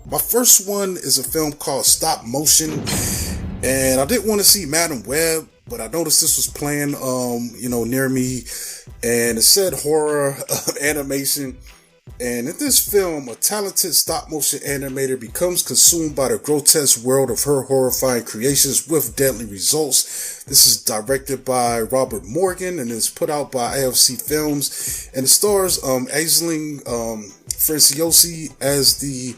My first one is a film called Stopmotion, and I didn't want to see Madam Web, but I noticed this was playing, near me, and it said horror animation. And in this film, a talented stop-motion animator becomes consumed by the grotesque world of her horrifying creations with deadly results. This is directed by Robert Morgan and is put out by IFC Films. And it stars Aisling Franciosi as the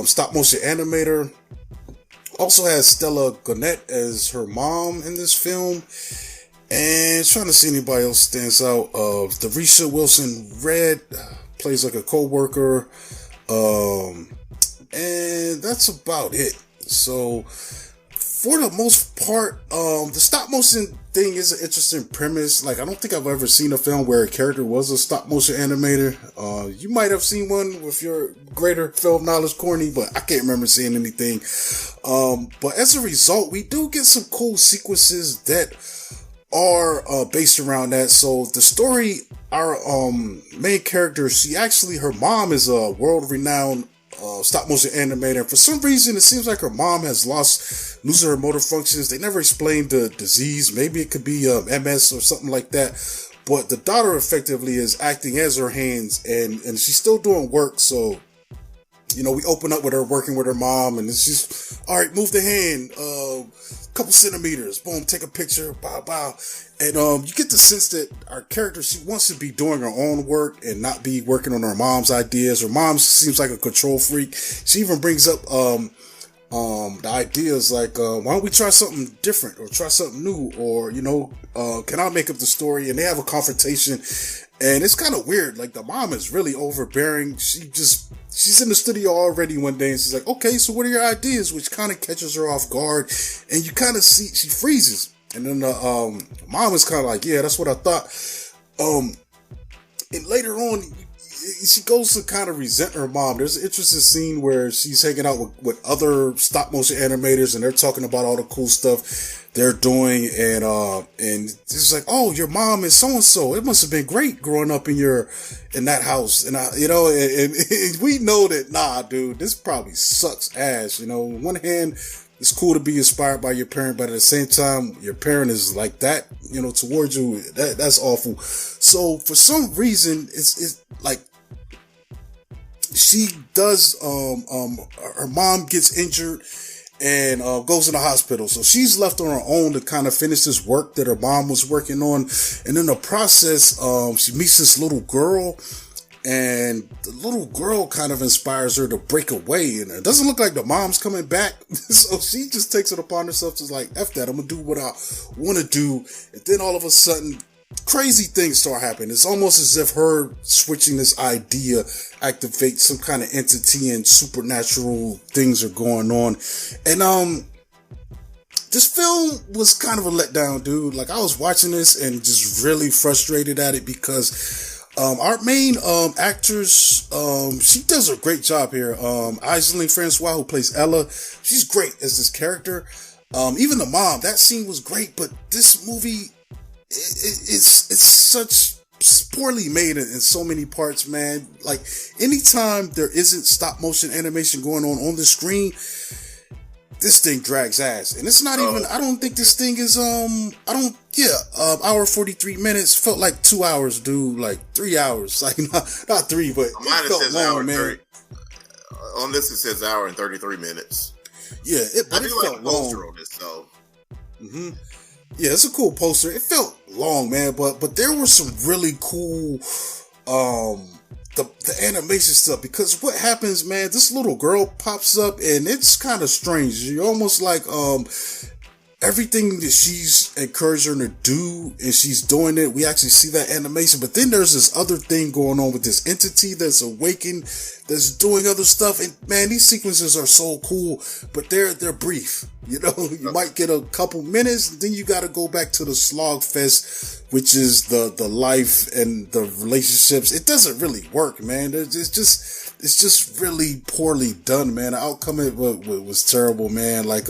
stop-motion animator. Also has Stella Gonnet as her mom in this film. And trying to see anybody else stands out. Darisha Wilson Red plays like a co-worker, and that's about it. So for the most part, the stop motion thing is an interesting premise. Like, I don't think I've ever seen a film where a character was a stop motion animator. You might have seen one with your greater film knowledge, Corny, but I can't remember seeing anything. But as a result, we do get some cool sequences that are based around that. So the story, our main character, her mom is a world-renowned stop motion animator, and for some reason it seems like her mom has losing her motor functions. They never explained the disease. Maybe it could be MS or something like that, but the daughter effectively is acting as her hands, and she's still doing work. So we open up with her working with her mom, and she's, all right, move the hand, couple centimeters, boom, take a picture, bow. And you get the sense that our character, she wants to be doing her own work and not be working on her mom's ideas. Her mom seems like a control freak. She even brings up the ideas like, why don't we try something different or try something new, or can I make up the story? And they have a confrontation, and it's kind of weird. Like, the mom is really overbearing. She's in the studio already one day, and she's like, okay, so what are your ideas? Which kind of catches her off guard, and you kind of see she freezes. And then the mom is kind of like, yeah, that's what I thought. And later on, she goes to kind of resent her mom. There's an interesting scene where she's hanging out with other stop motion animators, and they're talking about all the cool stuff they're doing, and it's like, oh, your mom is so and so. It must have been great growing up in that house, and and we know that, nah, dude, this probably sucks ass. On one hand, it's cool to be inspired by your parent, but at the same time, your parent is like that, towards you. That's awful. So for some reason, it's like she does. Her mom gets injured and goes in the hospital. So she's left on her own to kind of finish this work that her mom was working on. And in the process, she meets this little girl, and the little girl kind of inspires her to break away. And it doesn't look like the mom's coming back. So she just takes it upon herself to like, F that, I'm going to do what I want to do. And then all of a sudden, crazy things start happening. It's almost as if her switching this idea activates some kind of entity, and supernatural things are going on. And this film was kind of a letdown, dude. Like, I was watching this and just really frustrated at it because our main actress, she does a great job here. Aisling Francois, who plays Ella, she's great as this character. Even the mom, that scene was great, but this movie, it's such poorly made in so many parts, man. Like, anytime there isn't stop motion animation going on the screen, this thing drags ass. And it's not even, I don't think this thing is, hour 43 minutes, felt like 2 hours, dude, like 3 hours, like not 3, but mine it says long, hour, man. 30. On this it says hour and 33 minutes. Yeah, it felt long. On this, so. Mm-hmm. Yeah, it's a cool poster. It felt long, man, but there were some really cool, the animation stuff, because what happens, man, this little girl pops up and it's kind of strange. You're almost like, everything that she's encouraging her to do, and she's doing it. We actually see that animation, but then there's this other thing going on with this entity that's awakened, that's doing other stuff. And man, these sequences are so cool, but they're brief. You might get a couple minutes, then you got to go back to the slog fest, which is the life and the relationships. It doesn't really work, man. It's just it's just really poorly done, man. The outcome was terrible, man. Like,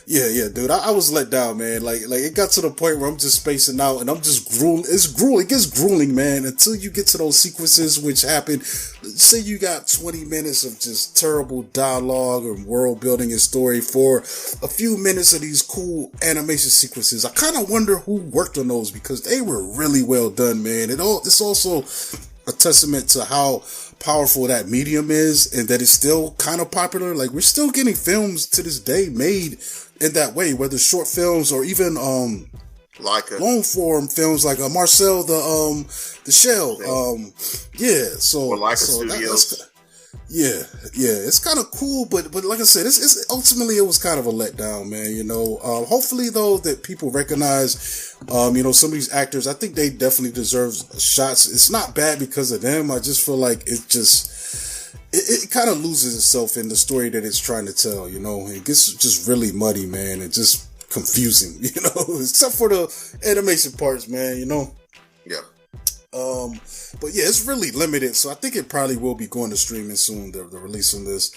yeah, dude, I was let down, man. Like it got to the point where I'm just spacing out and I'm just grueling. It's grueling. It gets grueling, man, until you get to those sequences which happen. Say you got 20 minutes of just terrible dialogue and world building and story for a few minutes of these cool animation sequences. I kind of wonder who worked on those because they were really well done, man. It's also a testament to how powerful that medium is and that it's still kind of popular. Like, we're still getting films to this day made in that way, whether short films or even long form films like Marcel the Shell. Or Leica Studios. It's kind of cool, but like I said, it's ultimately it was kind of a letdown, man. You know, hopefully though that people recognize, you know, some of these actors. I think they definitely deserve shots. It's not bad because of them. I just feel like it kind of loses itself in the story that it's trying to tell. You know, it gets just really muddy, man, and just confusing. You know, except for the animation parts, man. You know. Yeah. But yeah, it's really limited, so I think it probably will be going to streaming soon, the release on this.